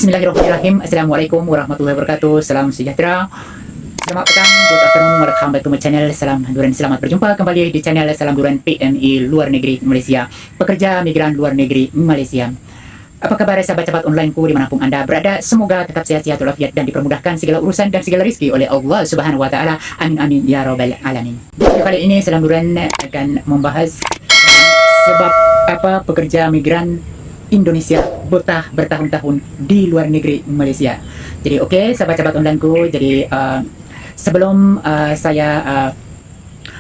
Bismillahirrahmanirrahim. Assalamualaikum warahmatullahi wabarakatuh. Salam sejahtera. Selamat petang, good afternoon, welcome back to my channel. Salam duran, selamat berjumpa kembali di channel Salam Duran PMI Luar Negeri Malaysia, pekerja migran luar negeri Malaysia. Apa kabar sahabat-sahabat onlineku dimanapun anda berada? Semoga tetap sehat-sehat walafiat dan dipermudahkan segala urusan dan segala rezeki oleh Allah Subhanahu Wa Taala. Amin amin ya rabbal alamin. Video kali ini Salam Duran akan membahas sebab apa pekerja migran Indonesia betah bertahun-tahun di luar negeri Malaysia. Jadi oke, sahabat-sahabat onlineku, jadi sebelum saya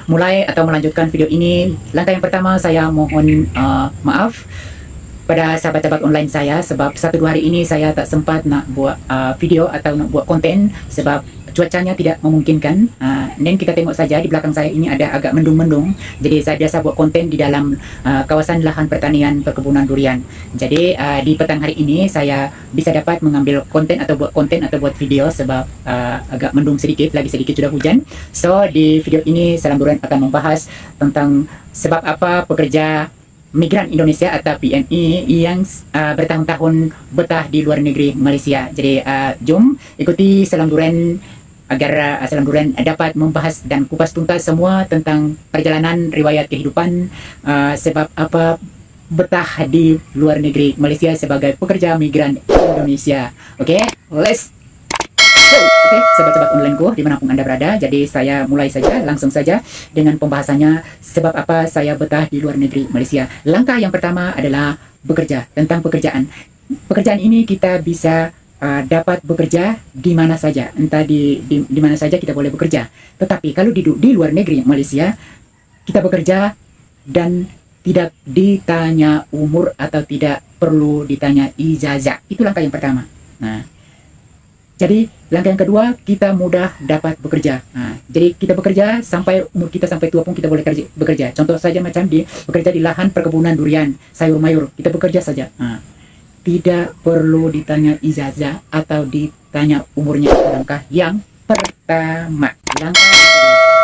mulai atau melanjutkan video ini, langkah yang pertama saya mohon maaf pada sahabat-sahabat online saya sebab 1-2 hari ini saya tak sempat nak buat video atau nak buat konten sebab cuacanya tidak memungkinkan. Dan kita tengok saja di belakang saya ini ada agak mendung-mendung. Jadi saya biasa buat konten di dalam kawasan lahan pertanian perkebunan durian. Jadi di petang hari ini saya bisa dapat mengambil konten atau buat video sebab agak mendung sedikit, lagi sedikit sudah hujan. So di video ini Salam Duran akan membahas tentang sebab apa pekerja migran Indonesia atau PMI yang bertahun-tahun betah di luar negeri Malaysia. Jadi jom ikuti Salam Duran agar Salam Duran dapat membahas dan kupas tuntas semua tentang perjalanan riwayat kehidupan sebab apa betah di luar negeri Malaysia sebagai pekerja migran Indonesia. Oke, let's go. Oke, sahabat-sahabat onlineku dimanapun anda berada, jadi saya mulai saja langsung saja dengan pembahasannya sebab apa saya betah di luar negeri Malaysia. Langkah yang pertama adalah bekerja, tentang pekerjaan. Pekerjaan ini kita bisa dapat bekerja di mana saja, entah di mana saja kita boleh bekerja. Tetapi kalau di luar negeri Malaysia, kita bekerja dan tidak ditanya umur atau tidak perlu ditanya ijazah. Itu langkah yang pertama. Nah, jadi langkah yang kedua, kita mudah dapat bekerja. Jadi kita bekerja sampai umur kita sampai tua pun kita boleh bekerja. Contoh saja macam bekerja di lahan perkebunan durian, sayur mayur, kita bekerja saja. Tidak perlu ditanya ijazah atau ditanya umurnya. Langkah yang pertama.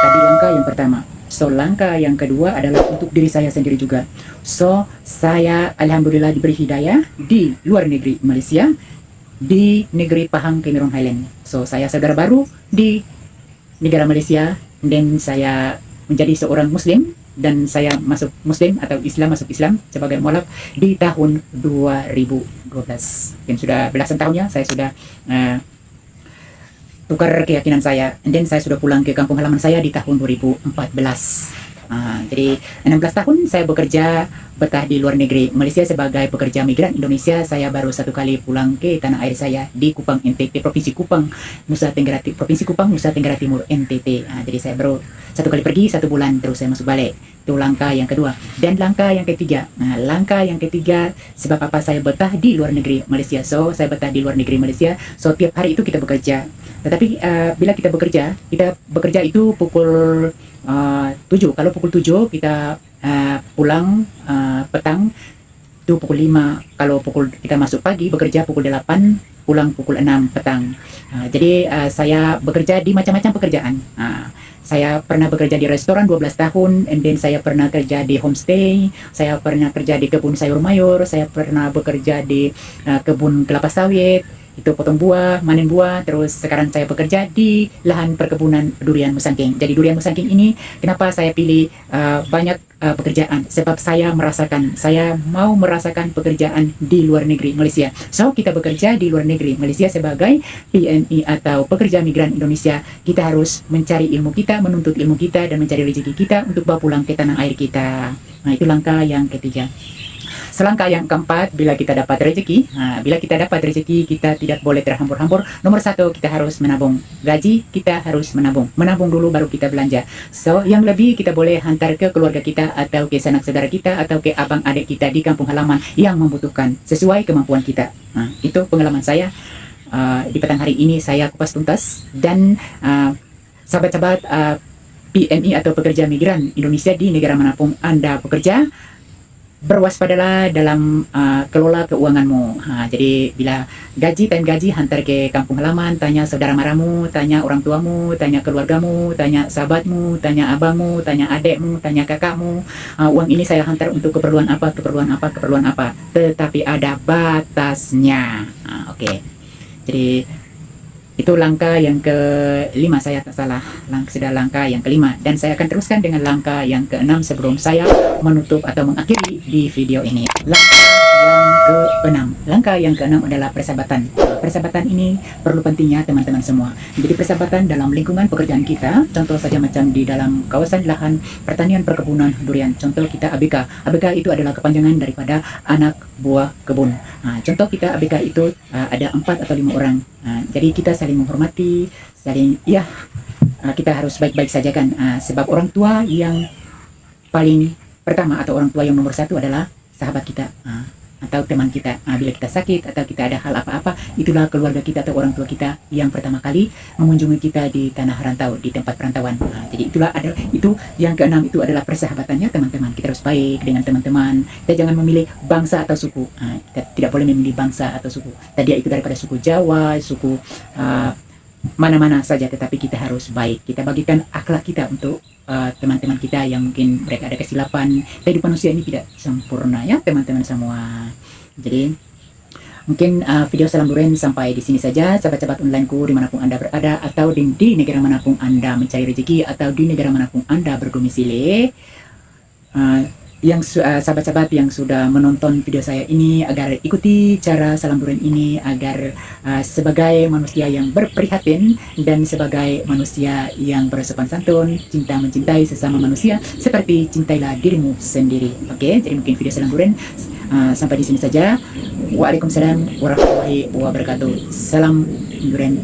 Langkah yang pertama. So langkah yang kedua adalah untuk diri saya sendiri juga. So saya alhamdulillah diberi hidayah di luar negeri Malaysia, di negeri Pahang, Cameron Highland. So saya saudara baru di negara Malaysia, dan saya menjadi seorang Muslim, dan saya masuk Muslim atau Islam, masuk Islam sebagai mualaf di tahun 2012. Dan sudah belasan tahunnya saya sudah tukar keyakinan saya, dan saya sudah pulang ke kampung halaman saya di tahun 2014. Jadi 16 tahun saya bekerja betah di luar negeri Malaysia sebagai pekerja migran Indonesia. Saya baru 1 kali pulang ke tanah air saya di Kupang, NTT, Provinsi Kupang, Nusa Tenggara Timur, NTT. Jadi saya baru 1 kali pergi 1 bulan, terus saya masuk balik. Itu langkah yang kedua. Dan langkah yang ketiga, sebab apa saya betah di luar negeri Malaysia. So saya betah di luar negeri Malaysia, so tiap hari itu kita bekerja. Tetapi bila kita bekerja itu pukul 7. Kalau pukul 7 kita pulang petang itu pukul 5. Kalau kita masuk pagi bekerja pukul 8, pulang pukul 6 petang. Jadi saya bekerja di macam-macam pekerjaan. Saya pernah bekerja di restoran 12 tahun, and then saya pernah kerja di homestay, saya pernah kerja di kebun sayur mayur, saya pernah bekerja di kebun kelapa sawit, itu potong buah, manen buah. Terus sekarang saya bekerja di lahan perkebunan durian musangking. Jadi durian musangking ini kenapa saya pilih banyak pekerjaan, sebab saya mau merasakan pekerjaan di luar negeri Malaysia. So kita bekerja di luar negeri Malaysia sebagai PMI atau pekerja migran Indonesia, kita harus mencari ilmu kita, menuntut ilmu kita, dan mencari rezeki kita untuk bawa pulang ke tanah air kita. Nah, itu langkah yang ketiga. Selangkah yang keempat, bila kita dapat rezeki, kita tidak boleh terhambur-hambur. Nomor 1, kita harus menabung. Gaji kita harus menabung dulu baru kita belanja. So yang lebih kita boleh hantar ke keluarga kita atau ke sanak saudara kita atau ke abang adik kita di kampung halaman yang membutuhkan sesuai kemampuan kita. Itu pengalaman saya di petang hari ini saya kupas tuntas. Dan sahabat-sahabat PMI atau pekerja migran Indonesia di negara manapun anda bekerja, berwaspadalah dalam kelola keuanganmu. Jadi bila time gaji hantar ke kampung halaman, tanya saudara maramu, tanya orang tuamu, tanya keluargamu, tanya sahabatmu, tanya abangmu, tanya adekmu, tanya kakakmu. Uang ini saya hantar untuk keperluan apa, keperluan apa, keperluan apa. Tetapi ada batasnya. Oke. Jadi itu langkah yang kelima, saya tak salah. Sudah langkah yang kelima. Dan saya akan teruskan dengan langkah yang keenam sebelum saya menutup atau mengakhiri di video ini. Langkah yang keenam adalah persahabatan. Persahabatan ini perlu pentingnya teman-teman semua. Jadi persahabatan dalam lingkungan pekerjaan kita, contoh saja macam di dalam kawasan lahan pertanian perkebunan durian. Contoh kita ABK. ABK itu adalah kepanjangan daripada anak buah kebun. Contoh kita ABK itu ada 4 atau 5 orang. Jadi kita saling menghormati, kita harus baik-baik saja kan. Sebab orang tua yang paling pertama atau orang tua yang nomor 1 adalah sahabat kita. Atau teman kita. Bila kita sakit atau kita ada hal apa-apa, itulah keluarga kita atau orang tua kita yang pertama kali mengunjungi kita di tanah rantau, di tempat perantauan. Jadi itu yang keenam, itu adalah persahabatannya teman-teman. Kita harus baik dengan teman-teman. Kita jangan memilih bangsa atau suku. Kita tidak boleh memilih bangsa atau suku. Tadi itu daripada suku Jawa, suku mana-mana saja, tetapi kita harus baik. Kita bagikan akhlak kita untuk teman-teman kita yang mungkin mereka ada kesilapan. Kehidupan manusia ini tidak sempurna ya teman-teman semua. Jadi mungkin video salam duren sampai di sini saja, sahabat-sahabat onlineku dimanapun Anda berada, atau di negara manapun Anda mencari rezeki, atau di negara manapun Anda berdomisili. Sahabat-sahabat yang sudah menonton video saya ini, agar ikuti cara salam duren ini, agar sebagai manusia yang berprihatin dan sebagai manusia yang bersopan santun, cinta mencintai sesama manusia seperti cintailah dirimu sendiri. Oke, jadi mungkin video salam duren sampai di sini saja. Waalaikumsalam warahmatullahi wabarakatuh. Salam duren.